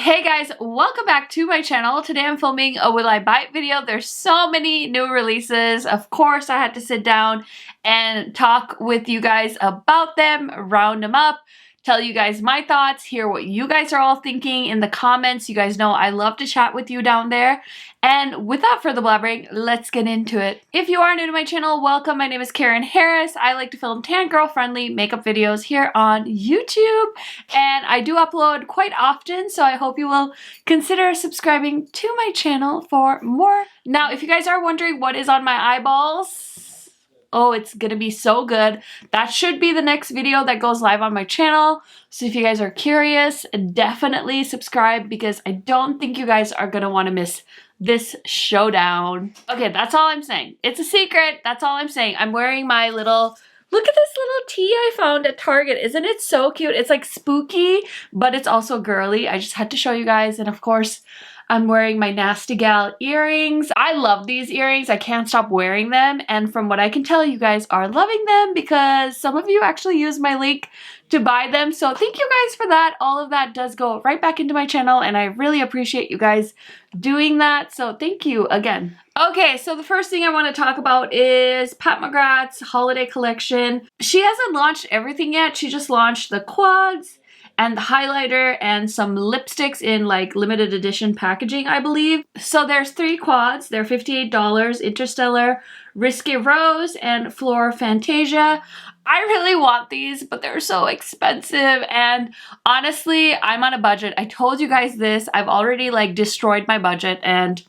Hey guys, welcome back to my channel. Today I'm filming a Will I Buy It video. There's so many new releases. Of course, I had to sit down and talk with you guys about them, round them up, tell you guys my thoughts, hear what you guys are all thinking in the comments. You guys know I love to chat with you down there. And without further blabbering, let's get into it. If you are new to my channel, welcome. My name is Karen Harris. I like to film tan girl friendly makeup videos here on YouTube. And I do upload quite often, so I hope you will consider subscribing to my channel for more. Now, if you guys are wondering what is on my eyeballs, oh, it's gonna be so good. That should be the next video that goes live on my channel. So if you guys are curious, definitely subscribe because I don't think you guys are gonna wanna miss this showdown. Okay, that's all I'm saying. It's a secret, that's all I'm saying. I'm wearing my little, look at this little tee I found at Target. Isn't it so cute? It's like spooky, but it's also girly. I just had to show you guys. And of course, I'm wearing my Nasty Gal earrings. I love these earrings. I can't stop wearing them. And from what I can tell, you guys are loving them because some of you actually use my link to buy them. So thank you guys for that. All of that does go right back into my channel and I really appreciate you guys doing that. So thank you again. Okay, so the first thing I want to talk about is Pat McGrath's holiday collection. She hasn't launched everything yet. She just launched the quads and the highlighter and some lipsticks in like limited edition packaging, I believe. So there's 3 quads. They're $58, Interstellar, Risque Rose, and Flora Fantasia. I really want these, but they're so expensive. And honestly, I'm on a budget. I told you guys this. I've already like destroyed my budget and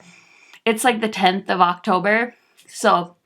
it's like the 10th of October. So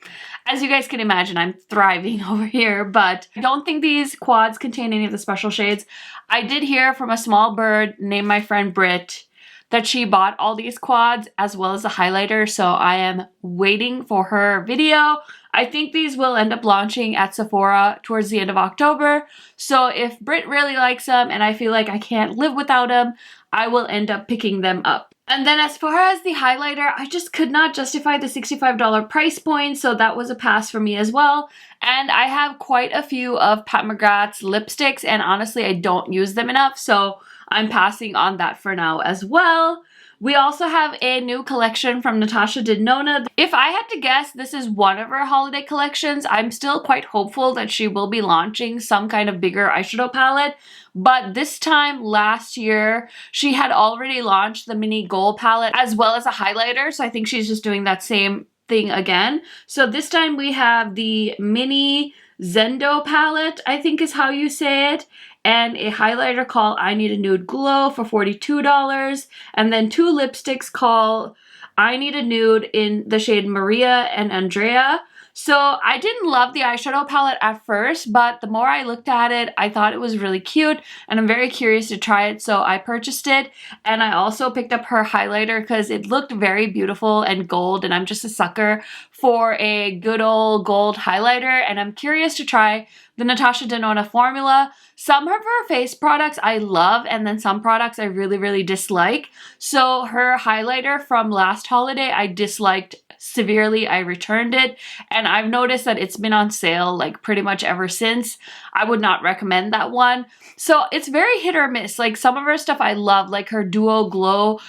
as you guys can imagine, I'm thriving over here, but I don't think these quads contain any of the special shades. I did hear from a small bird named my friend Britt that she bought all these quads as well as the highlighter, so I am waiting for her video. I think these will end up launching at Sephora towards the end of October, so if Britt really likes them and I feel like I can't live without them, I will end up picking them up. And then as far as the highlighter, I just could not justify the $65 price point, so that was a pass for me as well. And I have quite a few of Pat McGrath's lipsticks, and honestly, I don't use them enough, so I'm passing on that for now as well. We also have a new collection from Natasha Denona. If I had to guess, this is one of her holiday collections. I'm still quite hopeful that she will be launching some kind of bigger eyeshadow palette. But this time last year, she had already launched the mini gold palette as well as a highlighter. So I think she's just doing that same thing again. So this time we have the mini Zendo palette, I think is how you say it, and a highlighter called I Need a Nude Glow for $42, and then 2 lipsticks called I Need a Nude in the shade Maria and Andrea. So I didn't love the eyeshadow palette at first, but the more I looked at it, I thought it was really cute and I'm very curious to try it, so I purchased it. And I also picked up her highlighter because it looked very beautiful and gold, and I'm just a sucker for a good old gold highlighter, and I'm curious to try the Natasha Denona formula. Some of her face products I love, and then some products I really, really dislike. So her highlighter from last holiday I disliked severely. I returned it, and I've noticed that it's been on sale like pretty much ever since. I would not recommend that one. So it's very hit or miss. Like some of her stuff I love, like her Duo Glow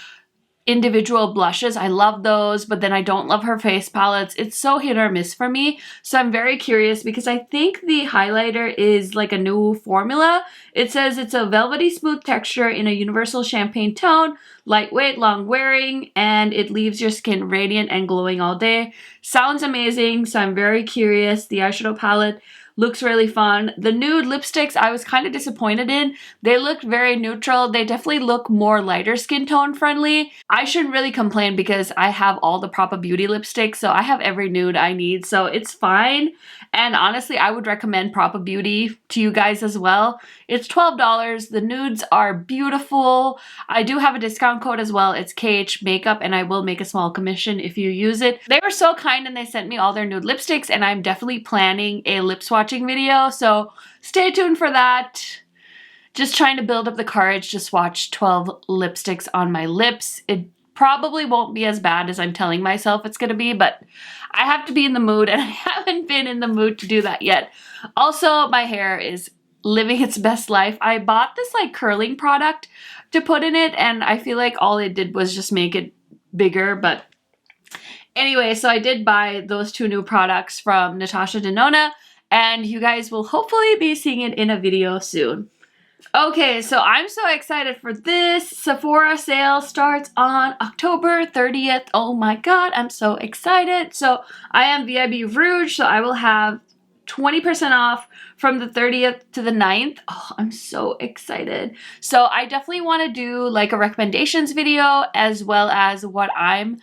individual blushes. I love those, but then I don't love her face palettes. It's so hit or miss for me. So I'm very curious because I think the highlighter is like a new formula. It says it's a velvety smooth texture in a universal champagne tone, lightweight, long wearing, and it leaves your skin radiant and glowing all day. Sounds amazing, so I'm very curious. The eyeshadow palette looks really fun. The nude lipsticks I was kind of disappointed in. They looked very neutral. They definitely look more lighter skin tone friendly. I shouldn't really complain because I have all the Propa Beauty lipsticks, so I have every nude I need, so it's fine. And honestly, I would recommend Propa Beauty to you guys as well. It's $12. The nudes are beautiful. I do have a discount code as well. It's KHMAKEUP, and I will make a small commission if you use it. They were so kind and they sent me all their nude lipsticks, and I'm definitely planning a lip swatching video, so stay tuned for that. Just trying to build up the courage to swatch 12 lipsticks on my lips. It probably won't be as bad as I'm telling myself it's gonna be, but I have to be in the mood, and I haven't been in the mood to do that yet. Also, my hair is living its best life. I bought this like curling product to put in it, and I feel like all it did was just make it bigger. But anyway, so I did buy those 2 new products from Natasha Denona, and you guys will hopefully be seeing it in a video soon. Okay, so I'm so excited for this. Sephora sale starts on October 30th. Oh my god, I'm so excited. So I am VIB Rouge, so I will have 20% off from the 30th to the 9th. Oh, I'm so excited. So I definitely want to do like a recommendations video as well as what I'm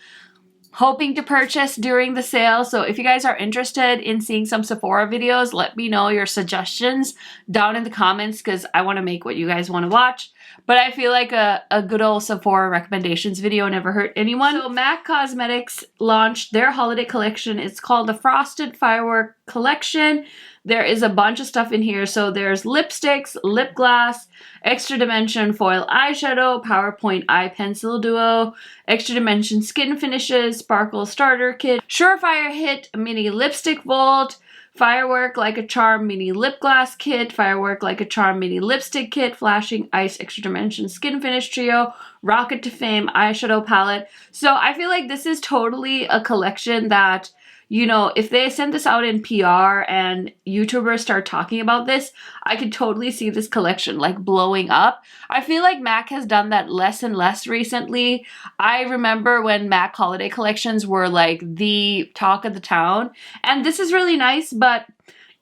hoping to purchase during the sale. So if you guys are interested in seeing some Sephora videos, let me know your suggestions down in the comments because I want to make what you guys want to watch. But I feel like a good old Sephora recommendations video never hurt anyone. So MAC Cosmetics launched their holiday collection. It's called the Frosted Firework Collection. There is a bunch of stuff in here. So there's lipsticks, lip gloss, extra dimension foil eyeshadow, PowerPoint eye pencil duo, extra dimension skin finishes, sparkle starter kit, Surefire Hit mini lipstick vault, Firework Like a Charm mini lip gloss kit, Firework Like a Charm mini lipstick kit, Flashing Ice extra dimension skin finish trio, Rocket to Fame eyeshadow palette. So I feel like this is totally a collection that, you know, if they send this out in PR and YouTubers start talking about this, I could totally see this collection like blowing up. I feel like MAC has done that less and less recently. I remember when MAC holiday collections were like the talk of the town, and this is really nice, but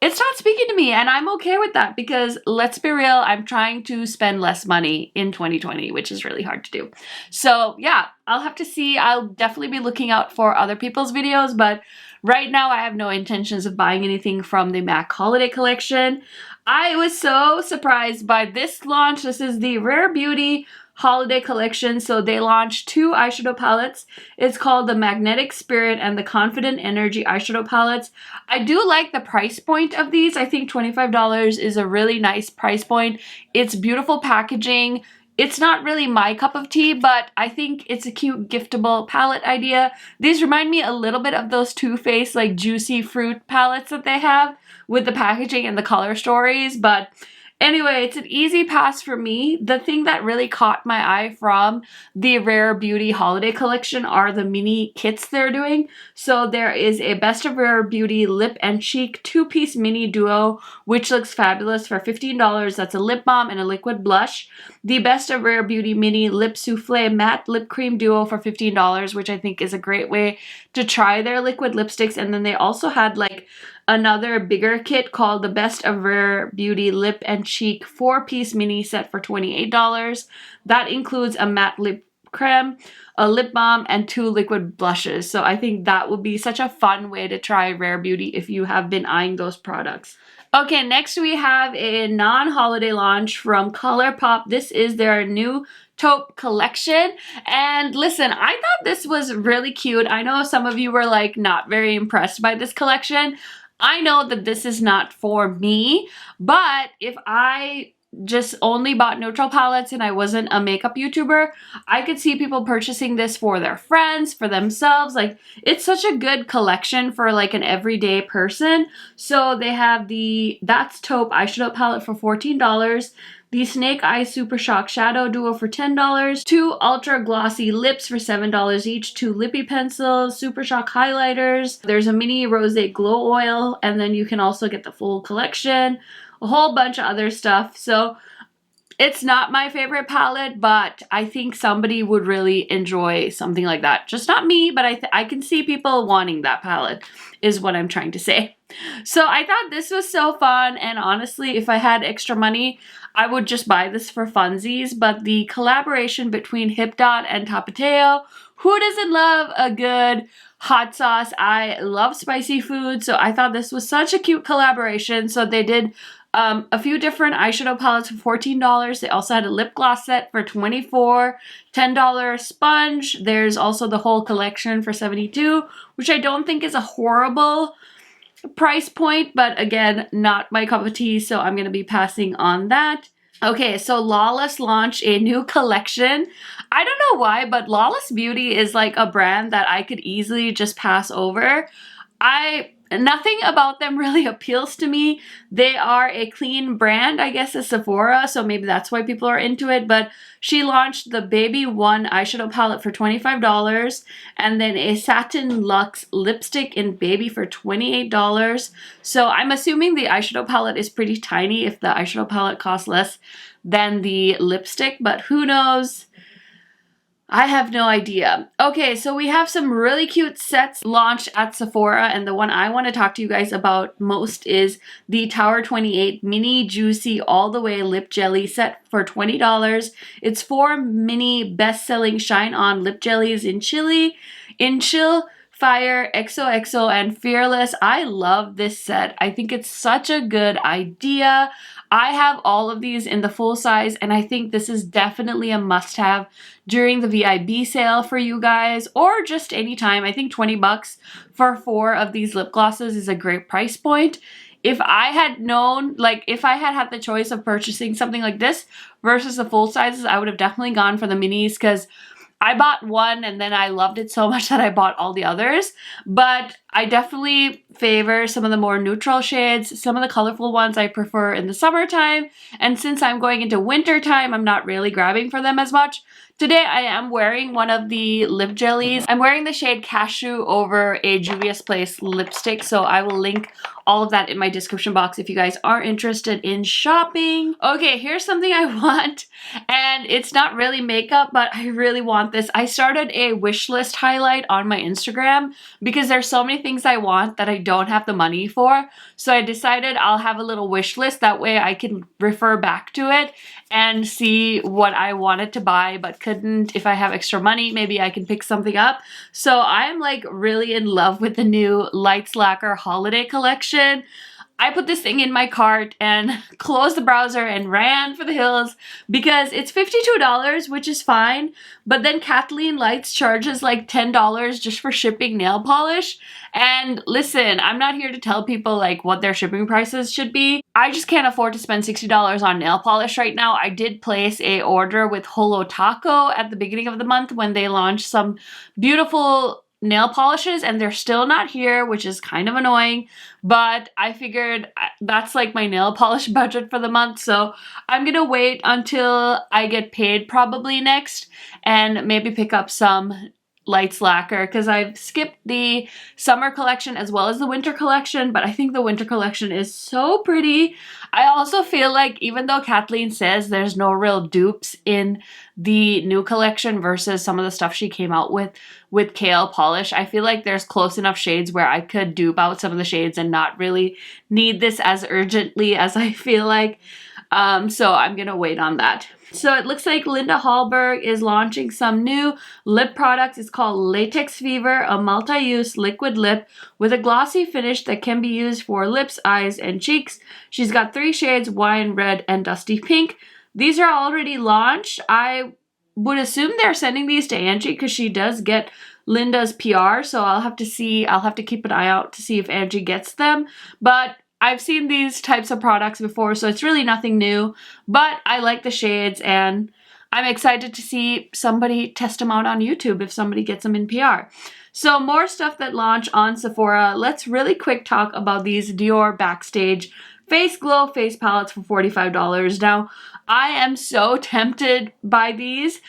it's not speaking to me, and I'm okay with that because let's be real, I'm trying to spend less money in 2020, which is really hard to do. So yeah, I'll have to see. I'll definitely be looking out for other people's videos, but right now I have no intentions of buying anything from the MAC holiday collection. I was so surprised by this launch. This is the Rare Beauty holiday collection. So they launched 2 eyeshadow palettes. It's called the Magnetic Spirit and the Confident Energy eyeshadow palettes. I do like the price point of these. I think $25 is a really nice price point. It's beautiful packaging. It's not really my cup of tea, but I think it's a cute giftable palette idea. These remind me a little bit of those Too Faced like juicy fruit palettes that they have with the packaging and the color stories, but anyway, it's an easy pass for me. The thing that really caught my eye from the Rare Beauty holiday collection are the mini kits they're doing. So there is a Best of Rare Beauty Lip and Cheek 2-piece mini duo, which looks fabulous for $15. That's a lip balm and a liquid blush. The Best of Rare Beauty Mini Lip Souffle Matte Lip Cream Duo for $15, which I think is a great way to try their liquid lipsticks. And then they also had like another bigger kit called the Best of Rare Beauty Lip and Cheek 4-piece mini set for $28. That includes a matte lip creme, a lip balm, and 2 liquid blushes. So I think that would be such a fun way to try Rare Beauty if you have been eyeing those products. Okay, next we have a non-holiday launch from Colourpop. This is their new taupe collection. And listen, I thought this was really cute. I know some of you were like not very impressed by this collection. I know that this is not for me, but if I just only bought neutral palettes and I wasn't a makeup YouTuber, I could see people purchasing this for their friends, for themselves. Like, it's such a good collection for like an everyday person. So they have the That's Taupe eyeshadow palette for $14, the Snake Eye Super Shock Shadow Duo for $10, 2 ultra glossy lips for $7 each, 2 lippy pencils, Super Shock highlighters. There's a mini rose glow oil, and then you can also get the full collection, a whole bunch of other stuff. So it's not my favorite palette, but I think somebody would really enjoy something like that. Just not me, but I can see people wanting that palette is what I'm trying to say. So I thought this was so fun, and honestly, if I had extra money, I would just buy this for funsies. But the collaboration between Hipdot and Tahoe, who doesn't love a good hot sauce? I love spicy food, so I thought this was such a cute collaboration. So they did a few different eyeshadow palettes for $14. They also had a lip gloss set for $24, $10 sponge. There's also the whole collection for $72, which I don't think is a horrible price point, but again, not my cup of tea, so I'm going to be passing on that. Okay, so Lawless launched a new collection. I don't know why, but Lawless Beauty is like a brand that I could easily just pass over. I Nothing about them really appeals to me. They are a clean brand, I guess, at Sephora, so maybe that's why people are into it. But she launched the Baby One eyeshadow palette for $25 and then a Satin Luxe lipstick in Baby for $28. So I'm assuming the eyeshadow palette is pretty tiny if the eyeshadow palette costs less than the lipstick, but who knows? I have no idea. Okay, so we have some really cute sets launched at Sephora, and the one I want to talk to you guys about most is the Tower 28 Mini Juicy All The Way Lip Jelly set for $20. It's 4 mini best-selling Shine On lip jellies in Chill, Fire, XOXO, and Fearless. I love this set. I think it's such a good idea. I have all of these in the full size, and I think this is definitely a must-have during the VIB sale for you guys, or just anytime. I think 20 bucks for 4 of these lip glosses is a great price point. If I had known, like if I had had the choice of purchasing something like this versus the full sizes, I would have definitely gone for the minis, because I bought one and then I loved it so much that I bought all the others. But I definitely favor some of the more neutral shades. Some of the colorful ones I prefer in the summertime. And since I'm going into winter time, I'm not really grabbing for them as much. Today I am wearing one of the lip jellies. I'm wearing the shade Cashew over a Juvia's Place lipstick, so I will link all of that in my description box if you guys are interested in shopping. Okay, here's something I want, and it's not really makeup, but I really want this. I started a wish list highlight on my Instagram because there's so many things I want that I don't have the money for. So I decided I'll have a little wish list. That way I can refer back to it and see what I wanted to buy but couldn't. If I have extra money, maybe I can pick something up. So I'm like really in love with the new Lights Lacquer holiday collection. I put this thing in my cart and closed the browser and ran for the hills because it's $52, which is fine. But then Kathleen Lights charges like $10 just for shipping nail polish. And listen, I'm not here to tell people like what their shipping prices should be. I just can't afford to spend $60 on nail polish right now. I did place a order with Holo Taco at the beginning of the month when they launched some beautiful nail polishes, and they're still not here, which is kind of annoying, but I figured that's like my nail polish budget for the month, so I'm gonna wait until I get paid probably next and maybe pick up some Lights Lacquer, because I've skipped the summer collection as well as the winter collection, but I think the winter collection is so pretty. I also feel like even though Kathleen says there's no real dupes in the new collection versus some of the stuff she came out with Kale polish, I feel like there's close enough shades where I could dupe out some of the shades and not really need this as urgently as I feel like. So I'm gonna wait on that. So it looks like Linda Hallberg is launching some new lip products. It's called Latex Fever, a multi-use liquid lip with a glossy finish that can be used for lips, eyes, and cheeks. She's got 3 shades, wine, red, and dusty pink. These are already launched. I would assume they're sending these to Angie because she does get Linda's PR, so I'll have to see. I'll have to keep an eye out to see if Angie gets them. But I've seen these types of products before, so it's really nothing new, but I like the shades and I'm excited to see somebody test them out on YouTube if somebody gets them in PR. So more stuff that launched on Sephora. Let's really quick talk about these Dior Backstage Face Glow face palettes for $45. Now, I am so tempted by these.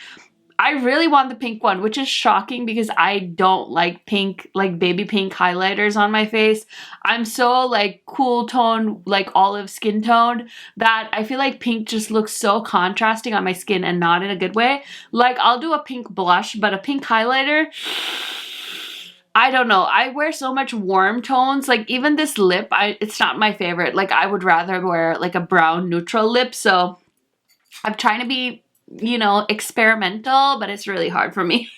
I really want the pink one, which is shocking because I don't like pink, like baby pink highlighters on my face. I'm so like cool tone, like olive skin toned that I feel like pink just looks so contrasting on my skin and not in a good way. Like I'll do a pink blush, but a pink highlighter, I don't know. I wear so much warm tones. Like even this lip, it's not my favorite. Like I would rather wear like a brown neutral lip. So I'm trying to be, you know, experimental, but it's really hard for me.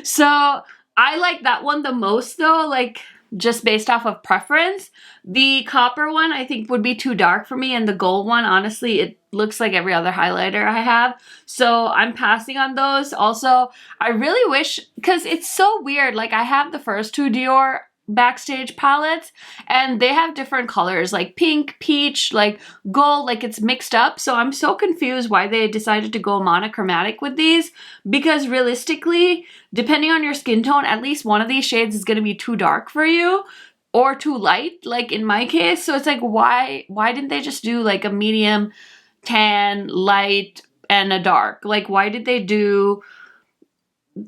So I like that one the most though, like just based off of preference. The copper one I think would be too dark for me, and the gold one, honestly, it looks like every other highlighter I have. So I'm passing on those. Also, I really wish, because it's so weird, like I have the first 2 Dior Backstage palettes and they have different colors like pink, peach, like gold, like it's mixed up. So I'm so confused why they decided to go monochromatic with these, because realistically, depending on your skin tone, at least one of these shades is going to be too dark for you. or too light, like in my case. So it's like, why didn't they just do like a medium, tan, light, and a dark? Like, why did they do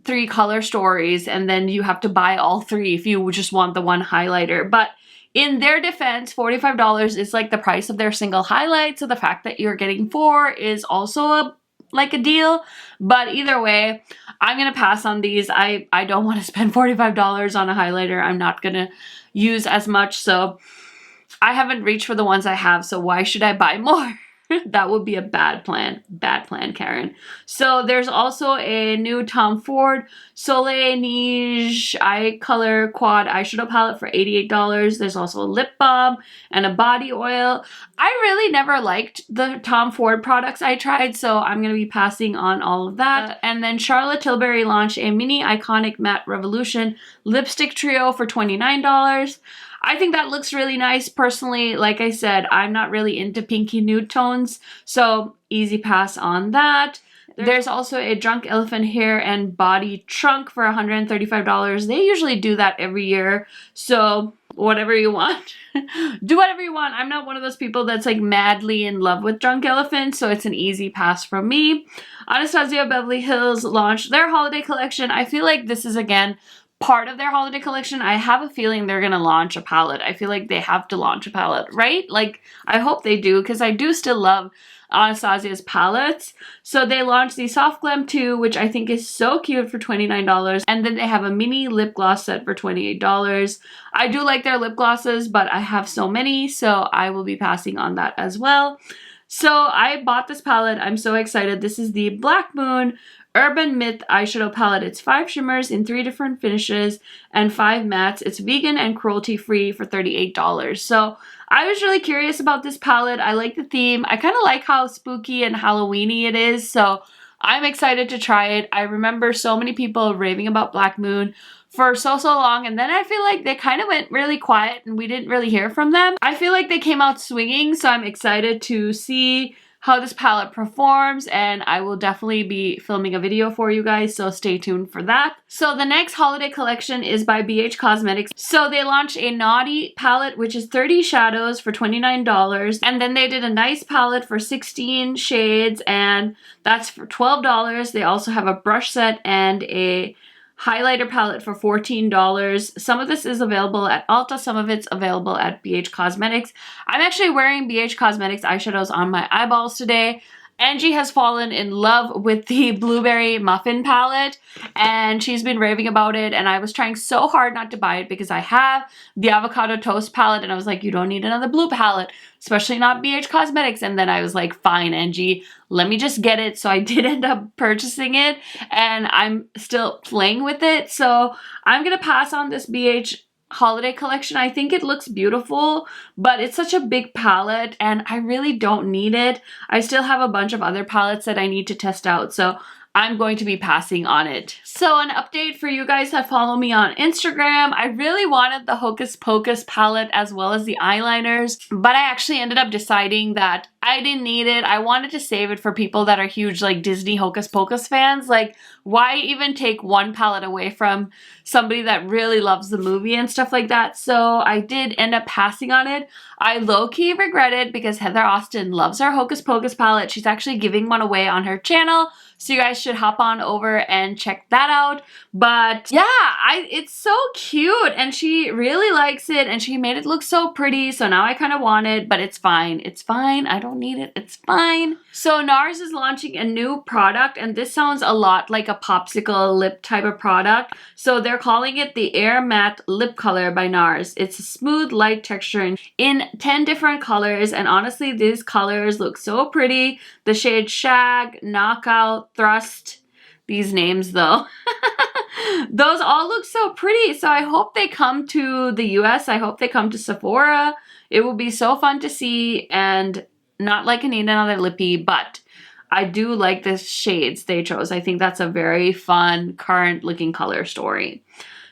3 color stories and then you have to buy all 3 if you just want the one highlighter? But in their defense, $45 is like the price of their single highlight, so the fact that you're getting 4 is also like a deal. But either way, I'm gonna pass on these. I don't want to spend $45 on a highlighter I'm not gonna use as much, so I haven't reached for the ones I have, so why should I buy more? That would be a bad plan. Bad plan, Karen. So there's also a new Tom Ford Soleil Niche Eye Color Quad Eyeshadow Palette for $88. There's also a lip balm and a body oil. I really never liked the Tom Ford products I tried, so I'm going to be passing on all of that. And then Charlotte Tilbury launched a mini iconic matte revolution lipstick trio for $29. I think that looks really nice. Personally, like I said, I'm not really into pinky nude tones, so easy pass on that. There's also a Drunk Elephant hair and body trunk for $135. They usually do that every year, so whatever you want. Do whatever you want. I'm not one of those people that's like madly in love with Drunk Elephant, so it's an easy pass from me. Anastasia Beverly Hills launched their holiday collection. I feel like this is, again, part of their holiday collection. I have a feeling they're gonna launch a palette. I feel like they have to launch a palette, right? Like, I hope they do, because I do still love Anastasia's palettes. So they launched the Soft Glam 2, which I think is so cute, for $29. And then they have a mini lip gloss set for $28. I do like their lip glosses, but I have so many, so I will be passing on that as well. So I bought this palette. I'm so excited. This is the Black Moon Urban Myth eyeshadow palette. It's 5 shimmers in 3 different finishes and 5 mattes. It's vegan and cruelty free for $38. So I was really curious about this palette. I like the theme. I kind of like how spooky and Halloweeny it is, so I'm excited to try it. I remember so many people raving about Black Moon for so long, and then I feel like they kind of went really quiet and we didn't really hear from them. I feel like they came out swinging, so I'm excited to see how this palette performs, and I will definitely be filming a video for you guys, so stay tuned for that. So the next holiday collection is by BH Cosmetics. So they launched a Naughty palette, which is 30 shadows for $29, and then they did a Nice palette for 16 shades, and that's for $12. They also have a brush set and a highlighter palette for $14. Some of this is available at Ulta, some of it's available at BH Cosmetics. I'm actually wearing BH Cosmetics eyeshadows on my eyeballs today. Angie has fallen in love with the Blueberry Muffin palette, and she's been raving about it, and I was trying so hard not to buy it because I have the Avocado Toast palette, and I was like, you don't need another blue palette, especially not BH Cosmetics. And then I was like, fine, Angie, let me just get it. So I did end up purchasing it, and I'm still playing with it. So I'm gonna pass on this BH holiday collection. I think it looks beautiful, but it's such a big palette and I really don't need it. I still have a bunch of other palettes that I need to test out, so I'm going to be passing on it. So an update for you guys that follow me on Instagram. I really wanted the Hocus Pocus palette as well as the eyeliners, but I actually ended up deciding that I didn't need it. I wanted to save it for people that are huge like Disney Hocus Pocus fans. Like, why even take one palette away from somebody that really loves the movie and stuff like that? So I did end up passing on it. I low-key regret it because Heather Austin loves our Hocus Pocus palette. She's actually giving one away on her channel, so you guys should hop on over and check that out. But yeah, it's so cute and she really likes it and she made it look so pretty, so now I kind of want it, but it's fine. It's fine. I don't need it. It's fine. So NARS is launching a new product, and this sounds a lot like a popsicle lip type of product. So they're calling it the Air Matte Lip Color by NARS. It's a smooth, light texture in 10 different colors, and honestly, these colors look so pretty. The shade Shag, Knockout, Thrust, these names though, those all look so pretty. So I hope they come to the US. I hope they come to Sephora. It will be so fun to see, and not like I need another lippy, but I do like the shades they chose. I think that's a very fun, current looking color story.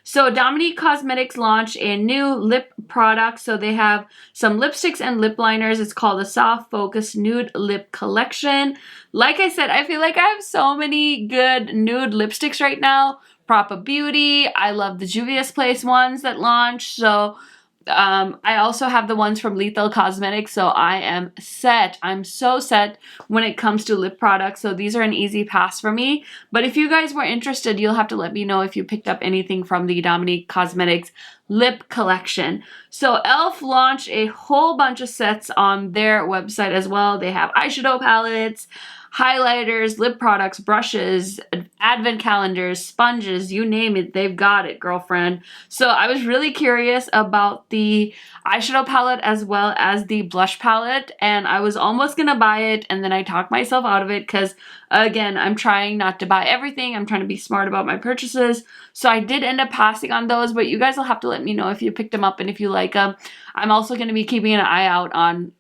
So Dominique Cosmetics launched a new lip product. So they have some lipsticks and lip liners. It's called the Soft Focus Nude Lip Collection. Like I said, I feel like I have so many good nude lipsticks right now. Propa Beauty. I love the Juvia's Place ones that launched. So I also have the ones from Lethal Cosmetics, so I am set. I'm so set when it comes to lip products, so these are an easy pass for me. But if you guys were interested, you'll have to let me know if you picked up anything from the Dominique Cosmetics lip collection. So e.l.f. launched a whole bunch of sets on their website as well. They have eyeshadow palettes, highlighters, lip products, brushes, advent calendars, sponges, you name it, they've got it, girlfriend. So I was really curious about the eyeshadow palette as well as the blush palette, and I was almost gonna buy it, and then I talked myself out of it because, again, I'm trying not to buy everything. I'm trying to be smart about my purchases. So I did end up passing on those, but you guys will have to let me know if you picked them up and if you like them. I'm also going to be keeping an eye out on,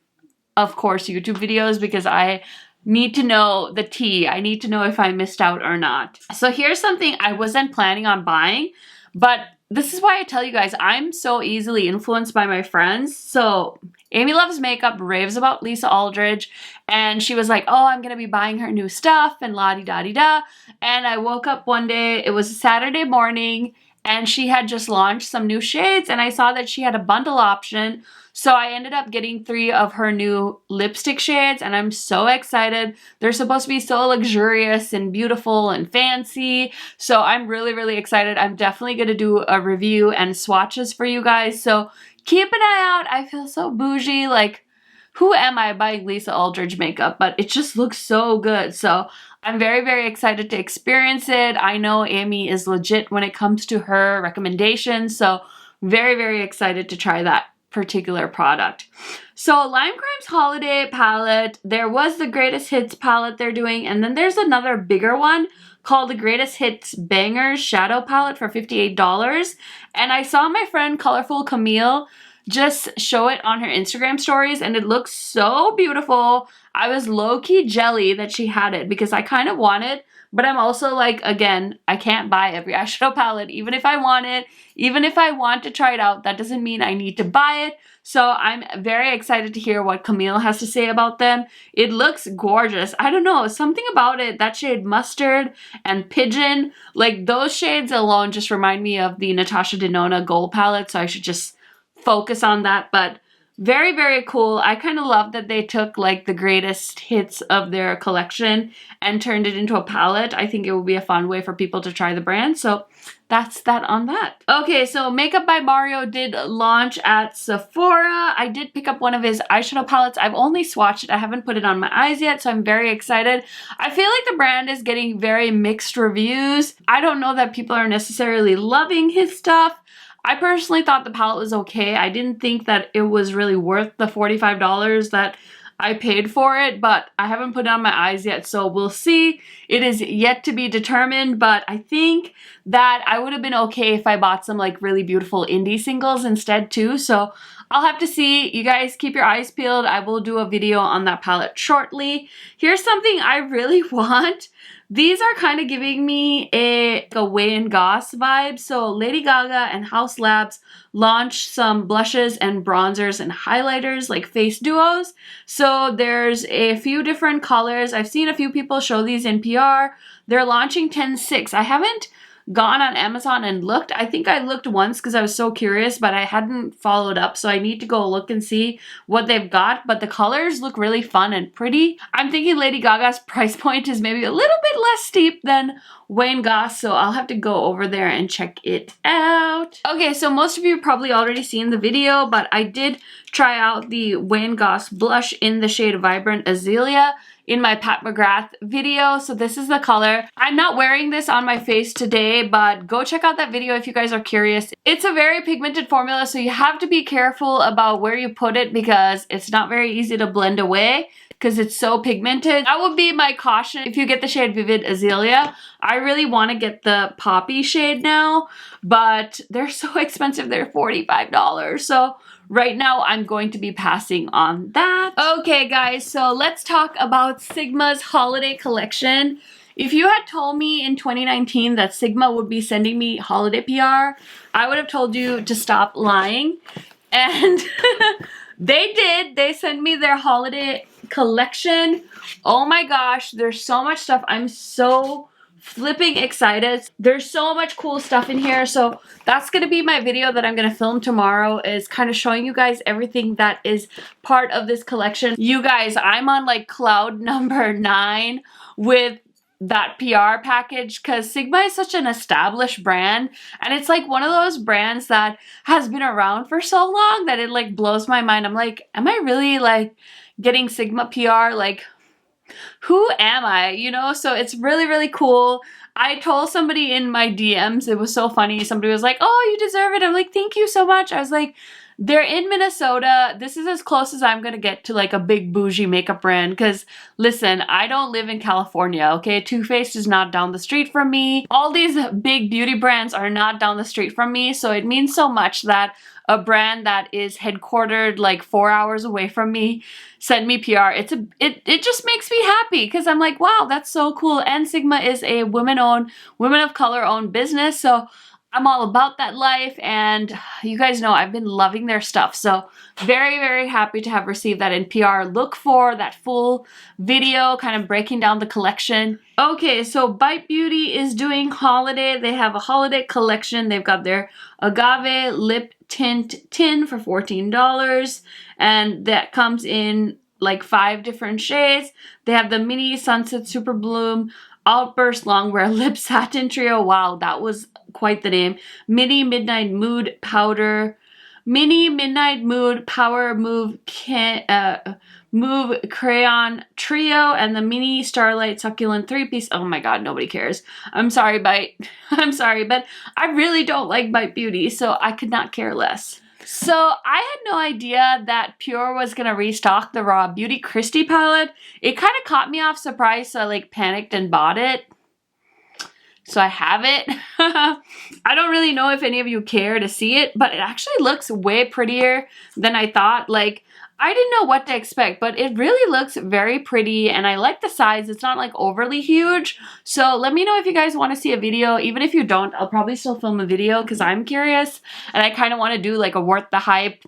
of course, YouTube videos because I need to know the tea. I need to know if I missed out or not. So here's something I wasn't planning on buying, but this is why I tell you guys, I'm so easily influenced by my friends. So Amy Loves Makeup raves about Lisa Aldridge, and she was like, oh, I'm going to be buying her new stuff and la-di-da-di-da. And I woke up one day, it was a Saturday morning, and she had just launched some new shades, and I saw that she had a bundle option. So I ended up getting 3 of her new lipstick shades, and I'm so excited. They're supposed to be so luxurious and beautiful and fancy. So I'm really, really excited. I'm definitely going to do a review and swatches for you guys. So keep an eye out. I feel so bougie. Like, who am I buying Lisa Aldridge makeup? But it just looks so good. So I'm very, very excited to experience it. I know Amy is legit when it comes to her recommendations. So very, very excited to try that particular product. So Lime Crime's holiday palette, there was the Greatest Hits palette they're doing, and then there's another bigger one called the Greatest Hits Bangers Shadow Palette for $58. And I saw my friend Colorful Camille just show it on her Instagram stories, and it looks so beautiful. I was low-key jelly that she had it because I kind of want it, but I'm also like, again, I can't buy every eyeshadow palette, even if I want it, even if I want to try it out, that doesn't mean I need to buy it. So I'm very excited to hear what Camille has to say about them. It looks gorgeous. I don't know, something about it, that shade Mustard and Pigeon, like those shades alone just remind me of the Natasha Denona Gold palette, so I should just focus on that. But very, very cool. I kind of love that they took like the greatest hits of their collection and turned it into a palette. I think it would be a fun way for people to try the brand. So that's that on that. Okay, so Makeup by Mario did launch at Sephora. I did pick up one of his eyeshadow palettes. I've only swatched it. I haven't put it on my eyes yet, so I'm very excited. I feel like the brand is getting very mixed reviews. I don't know that people are necessarily loving his stuff. I personally thought the palette was okay. I didn't think that it was really worth the $45 that I paid for it, but I haven't put it on my eyes yet, so we'll see. It is yet to be determined, but I think that I would have been okay if I bought some like really beautiful indie singles instead too, so I'll have to see. You guys keep your eyes peeled. I will do a video on that palette shortly. Here's something I really want. These are kind of giving me a Wayne Goss vibe. So Lady Gaga and House Labs launched some blushes and bronzers and highlighters, like face duos. So there's a few different colors. I've seen a few people show these in PR. They're launching 10/6. I haven't gone on Amazon and looked. I think I looked once because I was so curious, but I hadn't followed up, so I need to go look and see what they've got. But the colors look really fun and pretty. I'm thinking Lady Gaga's price point is maybe a little bit less steep than Wayne Goss, so I'll have to go over there and check it out. Okay, so most of you probably already seen the video, but I did try out the Wayne Goss blush in the shade Vibrant Azalea in my Pat McGrath video. So this is the color. I'm not wearing this on my face today, but go check out that video if you guys are curious. It's a very pigmented formula, so you have to be careful about where you put it because it's not very easy to blend away because it's so pigmented. That would be my caution if you get the shade Vivid Azalea. I really want to get the Poppy shade now, but they're so expensive. They're $45. So right now, I'm going to be passing on that. Okay, guys, so let's talk about Sigma's holiday collection. If you had told me in 2019 that Sigma would be sending me holiday PR, I would have told you to stop lying. And they did. They sent me their holiday collection. Oh my gosh, there's so much stuff. I'm so flipping excited. There's so much cool stuff in here. So that's going to be my video that I'm going to film tomorrow, is kind of showing you guys everything that is part of this collection. You guys, I'm on like cloud number 9 with that PR package, because Sigma is such an established brand, and it's like one of those brands that has been around for so long that it like blows my mind. I'm like, am I really like getting Sigma PR? Like, who am I? You know, so it's really, really cool. I told somebody in my DMs, it was so funny. Somebody was like, oh, you deserve it. I'm like, thank you so much. I was like, they're in Minnesota. This is as close as I'm going to get to like a big bougie makeup brand. Because listen, I don't live in California, okay? Too Faced is not down the street from me. All these big beauty brands are not down the street from me. So it means so much that a brand that is headquartered like 4 hours away from me send me PR. It just makes me happy, because I'm like, wow, that's so cool. And Sigma is a women of color owned business. So I'm all about that life, and you guys know I've been loving their stuff. So very, very happy to have received that in PR. Look for that full video kind of breaking down the collection. Okay, so Bite Beauty is doing holiday. They have a holiday collection. They've got their Agave Lip Tint tin for $14, and that comes in like 5 different shades. They have the Mini Sunset Super Bloom Outburst Longwear Lip Satin Trio. Wow, that was quite the name. Mini Midnight Mood Powder, Mini Midnight Mood Power Move Crayon Trio, and the Mini Starlight Succulent 3-piece. Oh my god, nobody cares. I'm sorry, Bite. I'm sorry, but I really don't like Bite Beauty, so I could not care less. So I had no idea that Pure was going to restock the Raw Beauty Christie palette. It kind of caught me off surprise, so I like panicked and bought it. So I have it. I don't really know if any of you care to see it, but it actually looks way prettier than I thought. Like, I didn't know what to expect, but it really looks very pretty, and I like the size. It's not like overly huge. So let me know if you guys want to see a video. Even if you don't, I'll probably still film a video because I'm curious, and I kind of want to do like a worth the hype,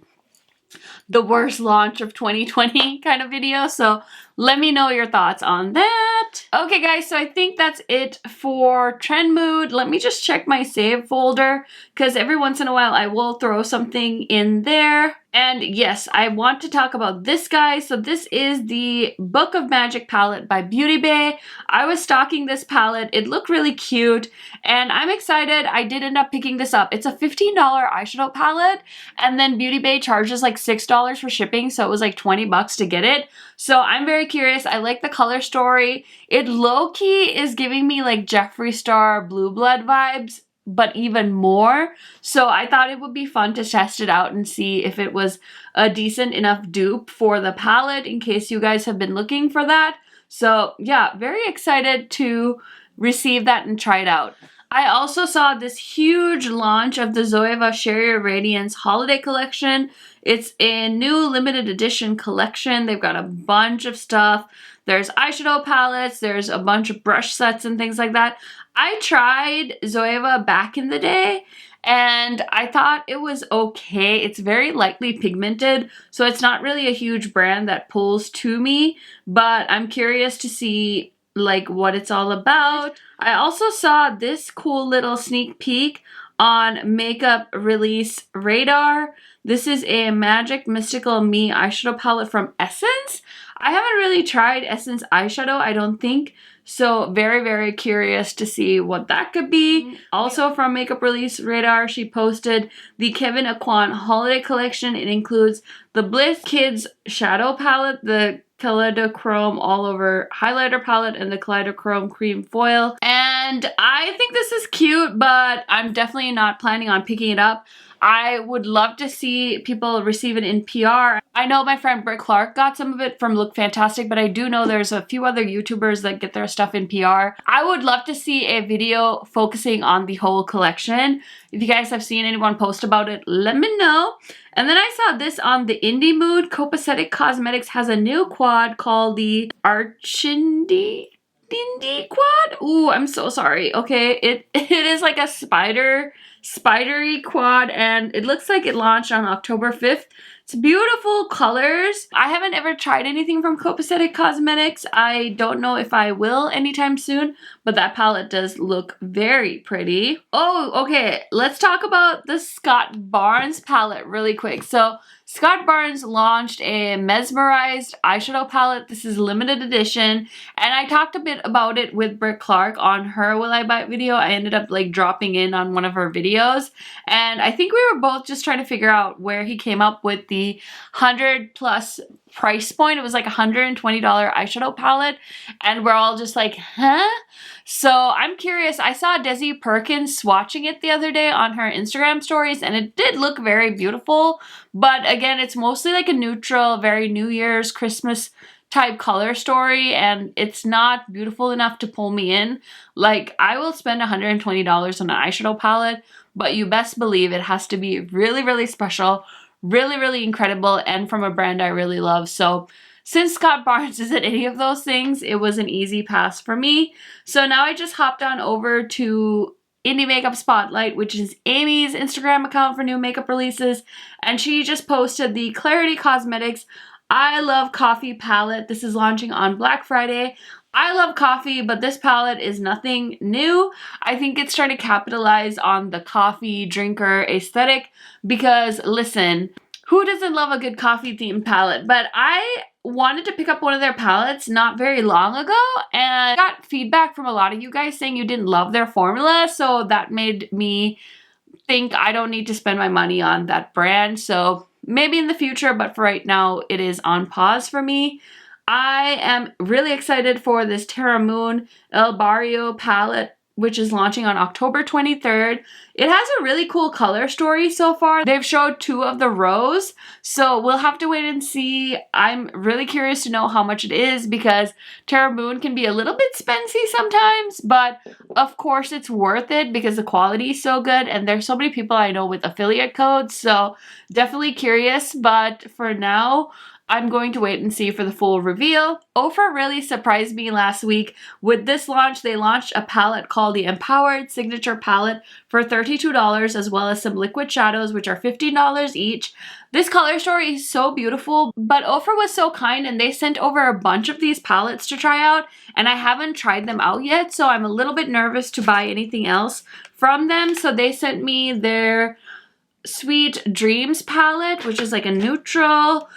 the worst launch of 2020 kind of video. So let me know your thoughts on that. Okay guys, so I think that's it for Trend Mood. Let me just check my save folder, because every once in a while I will throw something in there. And yes, I want to talk about this guy. So this is the Book of Magic palette by Beauty Bay. I was stocking this palette. It looked really cute, and I'm excited. I did end up picking this up. It's a $15 eyeshadow palette, and then Beauty Bay charges like $6 for shipping, so it was like 20 bucks to get it. So I'm very curious. I like the color story. It low-key is giving me like Jeffree Star Blue Blood vibes, but even more. So I thought it would be fun to test it out and see if it was a decent enough dupe for the palette, in case you guys have been looking for that. So yeah, very excited to receive that and try it out. I also saw this huge launch of the Zoeva Share Your Radiance holiday collection. It's a new limited edition collection. They've got a bunch of stuff. There's eyeshadow palettes, there's a bunch of brush sets and things like that. I tried Zoeva back in the day, and I thought it was okay. It's very lightly pigmented, so it's not really a huge brand that pulls to me, but I'm curious to see like what it's all about. I also saw this cool little sneak peek on Makeup Release Radar. This is a Magic Mystical Me eyeshadow palette from Essence. I haven't really tried Essence eyeshadow, I don't think, so very, very curious to see what that could be. Also from Makeup Release Radar, she posted the Kevyn Aucoin holiday collection. It includes the Bliss Kids Shadow palette, the Kaleidochrome All Over highlighter palette, and the Kaleidochrome Cream Foil. And I think this is cute, but I'm definitely not planning on picking it up. I would love to see people receive it in PR. I know my friend Britt Clark got some of it from Look Fantastic, but I do know there's a few other YouTubers that get their stuff in PR. I would love to see a video focusing on the whole collection. If you guys have seen anyone post about it, let me know. And then I saw this on the Indie Mood. Copacetic Cosmetics has a new quad called the Archindi. Dindy quad. Ooh, I'm so sorry. Okay, it is like a spidery quad, and it looks like it launched on October 5th. It's beautiful colors. I haven't ever tried anything from Copacetic Cosmetics. I don't know if I will anytime soon, but that palette does look very pretty. Oh, okay. Let's talk about the Scott Barnes palette really quick. So Scott Barnes launched a mesmerized eyeshadow palette. This is limited edition, and I talked a bit about it with Britt Clark on her Will I Buy It video. I ended up like dropping in on one of her videos, and I think we were both just trying to figure out where he came up with the 100+ price point. It was like $120 eyeshadow palette, and we're all just like, huh? So I'm curious. I saw Desi Perkins swatching it the other day on her Instagram stories, and it did look very beautiful, but again, it's mostly like a neutral, very New Year's, Christmas type color story, and it's not beautiful enough to pull me in. Like, I will spend $120 on an eyeshadow palette, but you best believe it has to be really, really special, really incredible, and from a brand I really love. So since Scott Barnes isn't any of those things, it was an easy pass for me. So now I just hopped on over to Indie Makeup Spotlight, which is Amy's Instagram account for new makeup releases, and she just posted the Clarity Cosmetics I Love Coffee palette. This is launching on Black Friday. I love coffee, but this palette is nothing new. I think it's trying to capitalize on the coffee drinker aesthetic because, listen, who doesn't love a good coffee themed palette? But I wanted to pick up one of their palettes not very long ago, and I got feedback from a lot of you guys saying you didn't love their formula, so that made me think I don't need to spend my money on that brand. So maybe in the future, but for right now, it is on pause for me. I am really excited for this Terra Moon El Barrio palette, which is launching on October 23rd. It has a really cool color story so far. They've showed 2 of the rows, so we'll have to wait and see. I'm really curious to know how much it is because Terra Moon can be a little bit spency sometimes, but of course it's worth it because the quality is so good, and there's so many people I know with affiliate codes, so definitely curious. But for now, I'm going to wait and see for the full reveal. Ofra really surprised me last week. With this launch, they launched a palette called the Empowered Signature Palette for $32, as well as some liquid shadows, which are $15 each. This color story is so beautiful, but Ofra was so kind and they sent over a bunch of these palettes to try out, and I haven't tried them out yet, so I'm a little bit nervous to buy anything else from them. So they sent me their Sweet Dreams palette, which is like a neutral.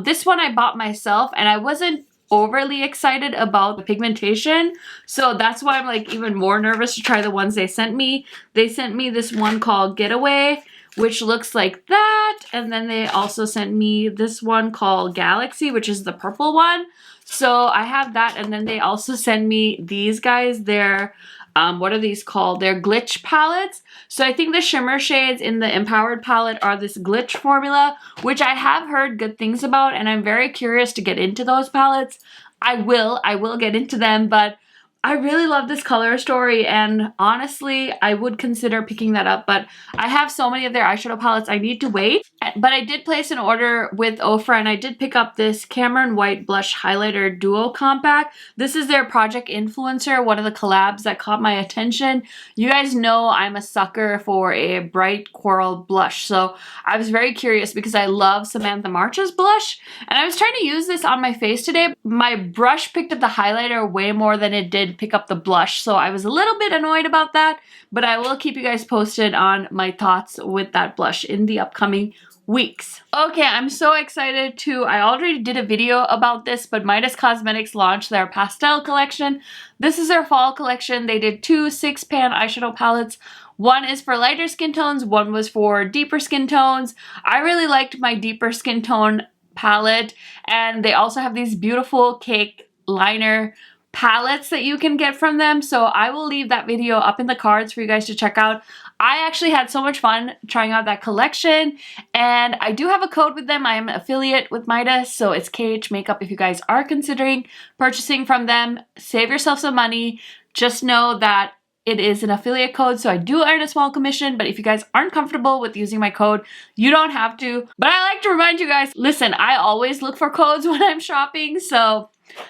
This one I bought myself, and I wasn't overly excited about the pigmentation, so that's why I'm like even more nervous to try the ones they sent me. They sent me this one called Getaway, which looks like that, and then they also sent me this one called Galaxy, which is the purple one. So I have that, and then they also send me these guys. They're what are these called? They're glitch palettes. So I think the shimmer shades in the Empowered palette are this glitch formula, which I have heard good things about, and I'm very curious to get into those palettes. I will get into them, but I really love this color story, and honestly, I would consider picking that up, but I have so many of their eyeshadow palettes, I need to wait. But I did place an order with Ofra, and I did pick up this Cameron White Blush Highlighter Duo Compact. This is their Project Influencer, one of the collabs that caught my attention. You guys know I'm a sucker for a bright coral blush, so I was very curious because I love Samantha March's blush, and I was trying to use this on my face today. My brush picked up the highlighter way more than it did pick up the blush, so I was a little bit annoyed about that, but I will keep you guys posted on my thoughts with that blush in the upcoming weeks. Okay, I'm so excited too. I already did a video about this, but Midas Cosmetics launched their pastel collection. This is their fall collection. They did 2 6-pan eyeshadow palettes. One is for lighter skin tones, one was for deeper skin tones. I really liked my deeper skin tone palette, and they also have these beautiful cake liner palettes that you can get from them, so I will leave that video up in the cards for you guys to check out. I actually had so much fun trying out that collection, and I do have a code with them. I am an affiliate with Midas, so it's KHMAKEUP if you guys are considering purchasing from them. Save yourself some money. Just know that it is an affiliate code, so I do earn a small commission, but if you guys aren't comfortable with using my code, you don't have to. But I like to remind you guys, listen, I always look for codes when I'm shopping, so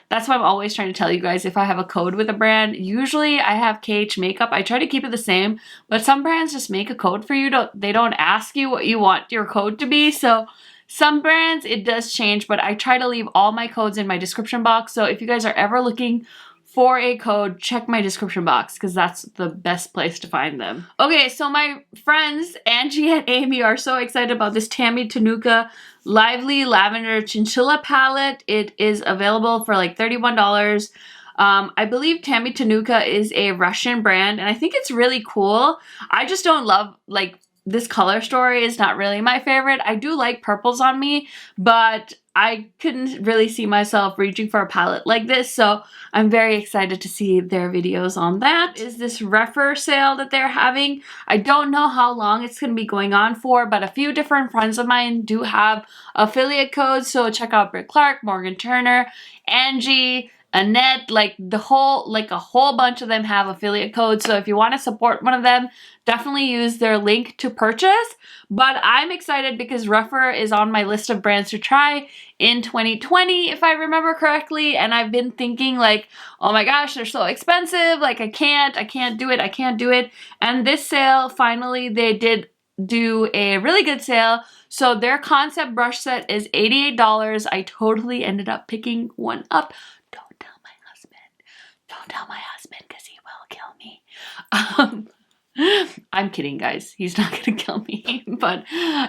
that's why I'm always trying to tell you guys if I have a code with a brand. Usually I have KHMAKEUP. I try to keep it the same, but some brands just make a code for you. They don't ask you what you want your code to be, so some brands it does change, but I try to leave all my codes in my description box, so if you guys are ever looking for a code, check my description box because that's the best place to find them. Okay, so my friends Angie and Amy are so excited about this Tammy Tanuka Lively Lavender Chinchilla palette. It is available for like $31. I believe Tammy Tanuka is a Russian brand, and I think it's really cool. I just don't love, like, this color story is not really my favorite. I do like purples on me, but I couldn't really see myself reaching for a palette like this, so I'm very excited to see their videos on that. Is this refer sale that they're having? I don't know how long it's going to be going on for, but a few different friends of mine do have affiliate codes, so check out Britt Clark, Morgan Turner, Angie, Annette, like a whole bunch of them have affiliate codes, so if you want to support one of them, definitely use their link to purchase. But I'm excited because Refer is on my list of brands to try in 2020, if I remember correctly, and I've been thinking like, oh my gosh, they're so expensive, like I can't do it, and this sale, finally, they did do a really good sale. So their concept brush set is $88. I totally ended up picking one up. Don't tell my husband because he will kill me. I'm kidding, guys. He's not gonna kill me, but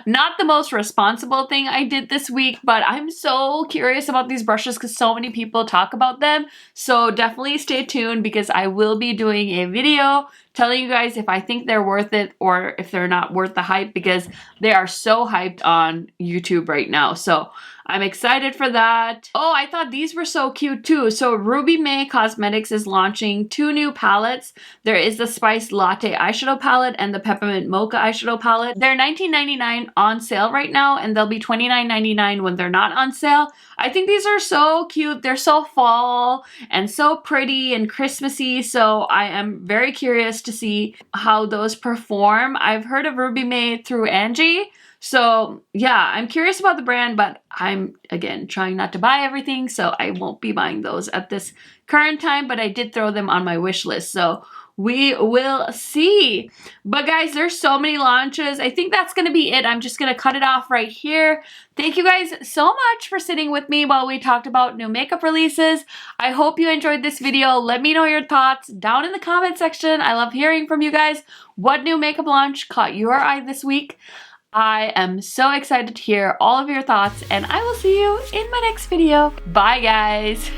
not the most responsible thing I did this week, but I'm so curious about these brushes because so many people talk about them. So definitely stay tuned because I will be doing a video telling you guys if I think they're worth it or if they're not worth the hype, because they are so hyped on YouTube right now. So I'm excited for that. Oh, I thought these were so cute too. So Ruby May Cosmetics is launching 2 new palettes. There is the Spice Latte eyeshadow palette and the Peppermint Mocha eyeshadow palette. They're $19.99 on sale right now, and they'll be $29.99 when they're not on sale. I think these are so cute. They're so fall and so pretty and Christmassy, so I am very curious to see how those perform. I've heard of Ruby May through Angie, so yeah, I'm curious about the brand, but I'm, again, trying not to buy everything, so I won't be buying those at this current time, but I did throw them on my wish list, so we will see. But guys, there's so many launches. I think that's going to be it. I'm just going to cut it off right here. Thank you guys so much for sitting with me while we talked about new makeup releases. I hope you enjoyed this video. Let me know your thoughts down in the comment section. I love hearing from you guys. What new makeup launch caught your eye this week? I am so excited to hear all of your thoughts, and I will see you in my next video. Bye, guys.